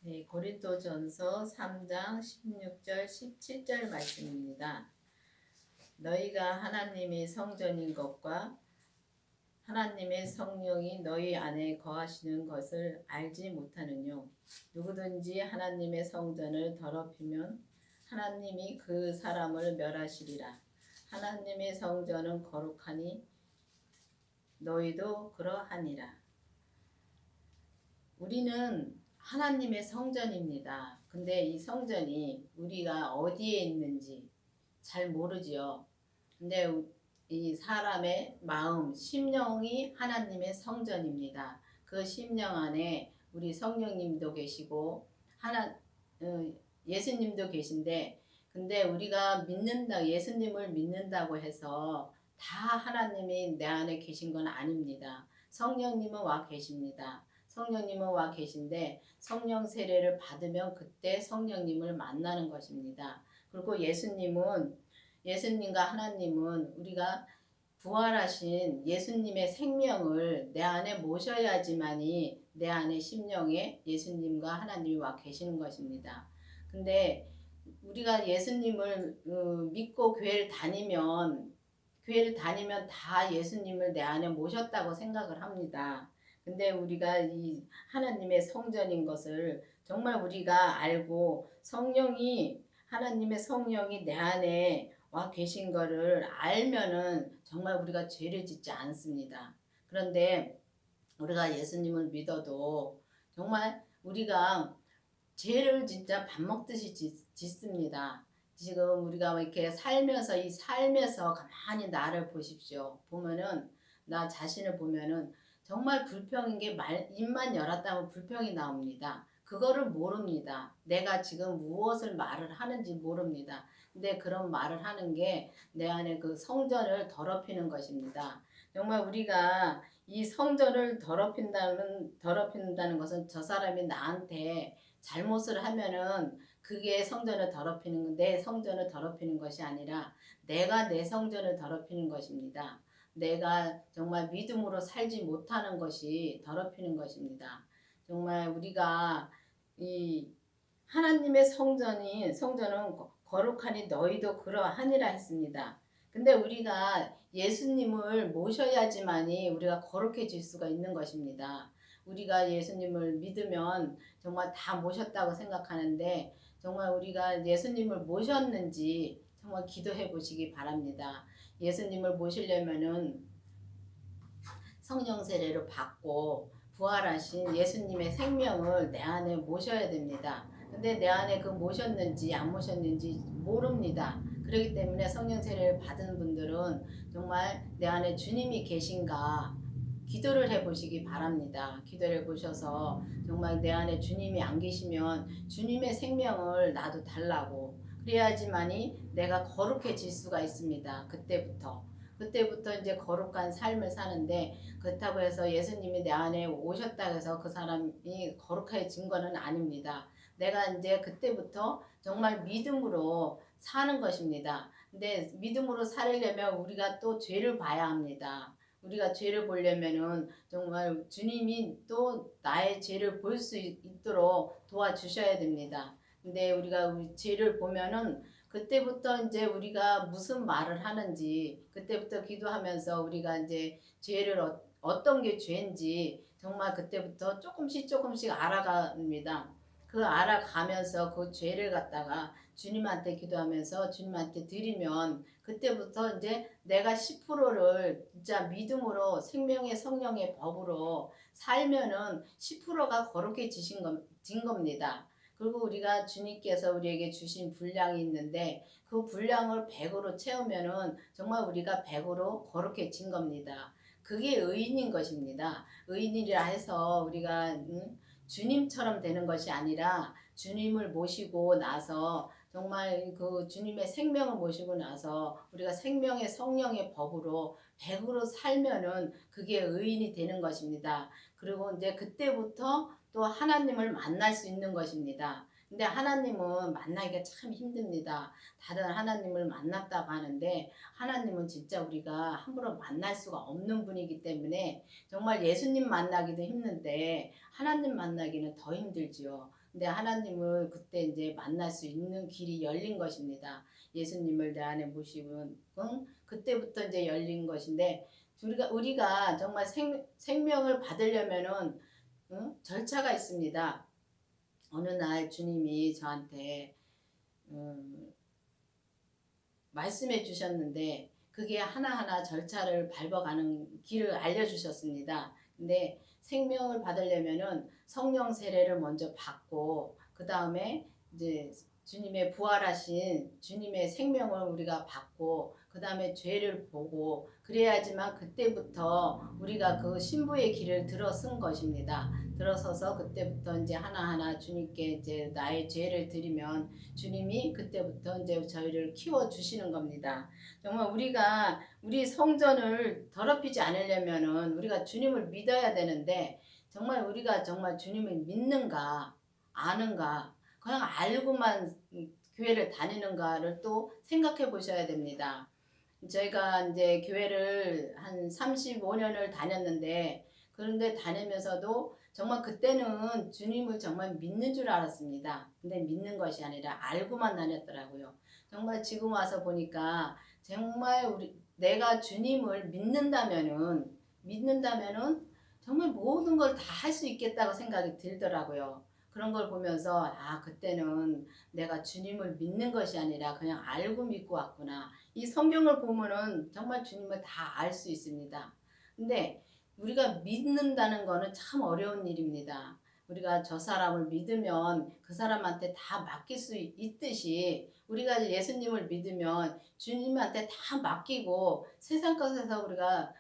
네, 고린도전서 3장 16절 17절 말씀입니다. 너희가 하나님의 성전인 것과 하나님의 성령이 너희 안에 거하시는 것을 알지 못하느뇨. 누구든지 하나님의 성전을 더럽히면 하나님이 그 사람을 멸하시리라. 하나님의 성전은 거룩하니 너희도 그러하니라. 우리는 하나님의 성전입니다. 근데 이 성전이 우리가 어디에 있는지 잘 모르지요. 근데 이 사람의 마음, 심령이 하나님의 성전입니다. 그 심령 안에 우리 성령님도 계시고 예수님도 계신데, 근데 우리가 예수님을 믿는다고 해서 다 하나님이 내 안에 계신 건 아닙니다. 성령님은 와 계십니다. 성령님은 와 계신데 성령 세례를 받으면 그때 성령님을 만나는 것입니다. 그리고 예수님과 하나님은 우리가 부활하신 예수님의 생명을 내 안에 모셔야지만이 내 안에 심령에 예수님과 하나님이 와 계시는 것입니다. 근데 우리가 예수님을 믿고 교회를 다니면 다 예수님을 내 안에 모셨다고 생각을 합니다. 근데 우리가 이 하나님의 성전인 것을 정말 우리가 알고 하나님의 성령이 내 안에 와 계신 거를 알면은 정말 우리가 죄를 짓지 않습니다. 그런데 우리가 예수님을 믿어도 정말 우리가 죄를 진짜 밥 먹듯이 짓습니다. 지금 우리가 이렇게 이 삶에서 가만히 나를 보십시오. 나 자신을 보면은 정말 불평인 게 입만 열었다면 불평이 나옵니다. 그거를 모릅니다. 내가 지금 무엇을 말을 하는지 모릅니다. 근데 그런 말을 하는 게 내 안에 그 성전을 더럽히는 것입니다. 정말 우리가 이 성전을 더럽힌다는 것은 저 사람이 나한테 잘못을 하면은 그게 내 성전을 더럽히는 것이 아니라 내가 내 성전을 더럽히는 것입니다. 내가 정말 믿음으로 살지 못하는 것이 더럽히는 것입니다. 정말 우리가 이 하나님의 성전은 거룩하니 너희도 그러하니라 했습니다. 근데 우리가 예수님을 모셔야지만이 우리가 거룩해질 수가 있는 것입니다. 우리가 예수님을 믿으면 정말 다 모셨다고 생각하는데, 정말 우리가 예수님을 모셨는지 정말 기도해 보시기 바랍니다. 예수님을 모시려면은 성령 세례를 받고 부활하신 예수님의 생명을 내 안에 모셔야 됩니다. 근데 내 안에 그 모셨는지 안 모셨는지 모릅니다. 그렇기 때문에 성령 세례를 받은 분들은 정말 내 안에 주님이 계신가 기도를 해보시기 바랍니다. 기도를 해보셔서 정말 내 안에 주님이 안 계시면 주님의 생명을 나도 달라고, 그래야지만이 내가 거룩해질 수가 있습니다. 그때부터 이제 거룩한 삶을 사는데, 그렇다고 해서 예수님이 내 안에 오셨다고 해서 그 사람이 거룩해진 거는 아닙니다. 내가 이제 그때부터 정말 믿음으로 사는 것입니다. 근데 믿음으로 살려면 우리가 또 죄를 봐야 합니다. 우리가 죄를 보려면은 정말 주님이 또 나의 죄를 볼 수 있도록 도와주셔야 됩니다. 근데 우리가 죄를 보면은 그때부터 이제 우리가 무슨 말을 하는지, 그때부터 기도하면서 우리가 이제 어떤 게 죄인지 정말 그때부터 조금씩 알아갑니다. 그 알아가면서 그 죄를 갖다가 주님한테 기도하면서 주님한테 드리면 그때부터 이제 내가 10%를 진짜 믿음으로 생명의 성령의 법으로 살면은 10%가 거룩해지신 진 겁니다. 그리고 우리가 주님께서 우리에게 주신 분량이 있는데 그 분량을 100으로 채우면은 정말 우리가 100으로 거룩해진 겁니다. 그게 의인인 것입니다. 의인이라 해서 우리가 주님처럼 되는 것이 아니라 주님을 모시고 나서 정말 그 주님의 생명을 모시고 나서 우리가 생명의 성령의 법으로 100으로 살면은 그게 의인이 되는 것입니다. 그리고 이제 그때부터 또 하나님을 만날 수 있는 것입니다. 근데 하나님은 만나기가 참 힘듭니다. 다들 하나님을 만났다고 하는데 하나님은 진짜 우리가 함부로 만날 수가 없는 분이기 때문에 정말 예수님 만나기도 힘든데 하나님 만나기는 더 힘들지요. 근데 하나님을 그때 이제 만날 수 있는 길이 열린 것입니다. 예수님을 내 안에 모시고 그때부터 이제 열린 것인데 우리가 정말 생명을 받으려면은 절차가 있습니다. 어느 날 주님이 저한테 음, 말씀해 주셨는데 그게 하나하나 절차를 밟아가는 길을 알려주셨습니다. 근데 생명을 받으려면은 성령 세례를 먼저 받고 그 다음에 이제 주님의 부활하신 주님의 생명을 우리가 받고 그 다음에 죄를 보고 그래야지만 그때부터 우리가 그 신부의 길을 들어선 것입니다. 들어서서 그때부터 이제 하나하나 주님께 이제 나의 죄를 드리면 주님이 그때부터 이제 저희를 키워 주시는 겁니다. 정말 우리가 우리 성전을 더럽히지 않으려면은 우리가 주님을 믿어야 되는데 정말 우리가 정말 주님을 믿는가 아는가 그냥 알고만 교회를 다니는가를 또 생각해 보셔야 됩니다. 저희가 이제 교회를 한 35년을 다녔는데 그런데 다니면서도 정말 그때는 주님을 정말 믿는 줄 알았습니다. 근데 믿는 것이 아니라 알고만 다녔더라고요. 정말 지금 와서 보니까 정말 내가 주님을 믿는다면은 정말 모든 걸 다 할 수 있겠다고 생각이 들더라고요. 그런 걸 보면서 그때는 내가 주님을 믿는 것이 아니라 그냥 알고 믿고 왔구나. 이 성경을 보면은 정말 주님을 다 알 수 있습니다. 근데 우리가 믿는다는 거는 참 어려운 일입니다. 우리가 저 사람을 믿으면 그 사람한테 다 맡길 수 있듯이 우리가 예수님을 믿으면 주님한테 다 맡기고 세상 것에서 우리가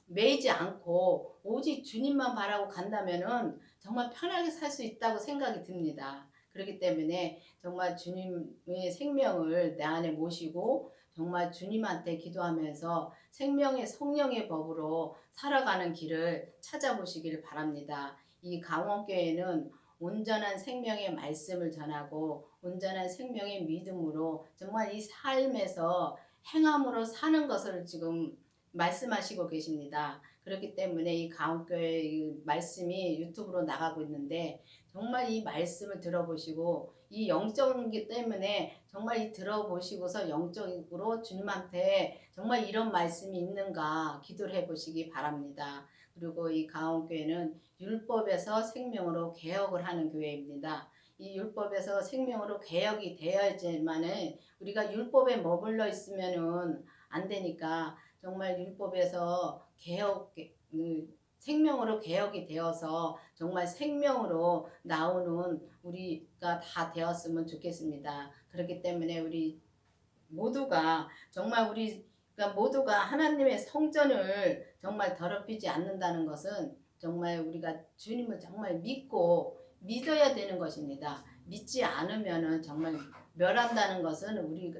매이지 않고 오직 주님만 바라고 간다면은 정말 편하게 살 수 있다고 생각이 듭니다. 그렇기 때문에 정말 주님의 생명을 내 안에 모시고 정말 주님한테 기도하면서 생명의 성령의 법으로 살아가는 길을 찾아보시기를 바랍니다. 이 강원교회는 온전한 생명의 말씀을 전하고 온전한 생명의 믿음으로 정말 이 삶에서 행함으로 사는 것을 지금 말씀하시고 계십니다. 그렇기 때문에 이 가온교회 말씀이 유튜브로 나가고 있는데 정말 이 말씀을 들어보시고 이 영적이기 때문에 정말 이 들어보시고서 영적으로 주님한테 정말 이런 말씀이 있는가 기도를 해보시기 바랍니다. 그리고 이 가온교회는 율법에서 생명으로 개혁을 하는 교회입니다. 이 율법에서 생명으로 개혁이 되어야지만은 우리가 율법에 머물러 있으면은 안 되니까 정말 율법에서 생명으로 개혁이 되어서 정말 생명으로 나오는 우리가 다 되었으면 좋겠습니다. 그렇기 때문에 우리 모두가 정말 우리가 모두가 하나님의 성전을 정말 더럽히지 않는다는 것은 정말 우리가 주님을 정말 믿어야 되는 것입니다. 믿지 않으면은 정말 멸한다는 것은 우리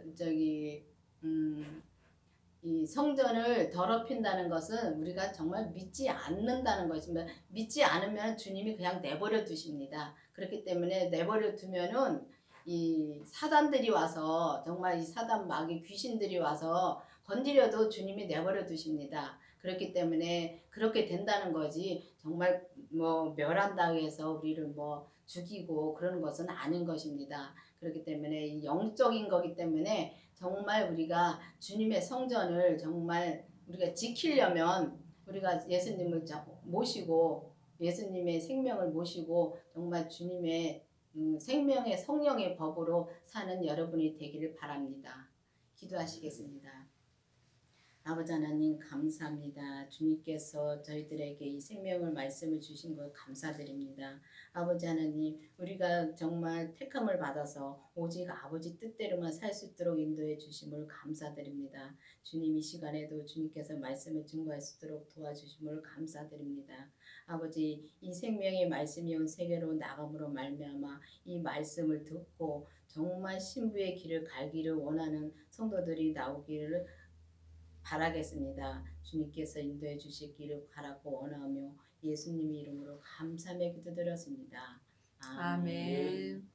이 성전을 더럽힌다는 것은 우리가 정말 믿지 않는다는 것입니다. 믿지 않으면 주님이 그냥 내버려 두십니다. 그렇기 때문에 내버려 두면은 이 사단들이 와서 정말 이 사단 마귀 귀신들이 와서 건드려도 주님이 내버려 두십니다. 그렇기 때문에 그렇게 된다는 거지 정말 뭐 멸한다고 해서 우리를 뭐 죽이고 그러는 것은 아닌 것입니다. 그렇기 때문에 이 영적인 거기 때문에 정말 우리가 주님의 성전을 정말 우리가 지키려면 우리가 예수님을 모시고 예수님의 생명을 모시고 정말 주님의 생명의 성령의 법으로 사는 여러분이 되기를 바랍니다. 기도하시겠습니다. 아버지 하나님 감사합니다. 주님께서 저희들에게 이 생명을 말씀을 주신 것 감사드립니다. 아버지 하나님 우리가 정말 택함을 받아서 오직 아버지 뜻대로만 살 수 있도록 인도해 주심을 감사드립니다. 주님 이 시간에도 주님께서 말씀을 증거할 수 있도록 도와주심을 감사드립니다. 아버지 이 생명의 말씀이 온 세계로 나감으로 말미암아 이 말씀을 듣고 정말 신부의 길을 갈기를 원하는 성도들이 나오기를 바라겠습니다. 주님께서 인도해 주시기를 바라고 원하며 예수님 이름으로 감사하며 기도드렸습니다. 아멘. 아멘.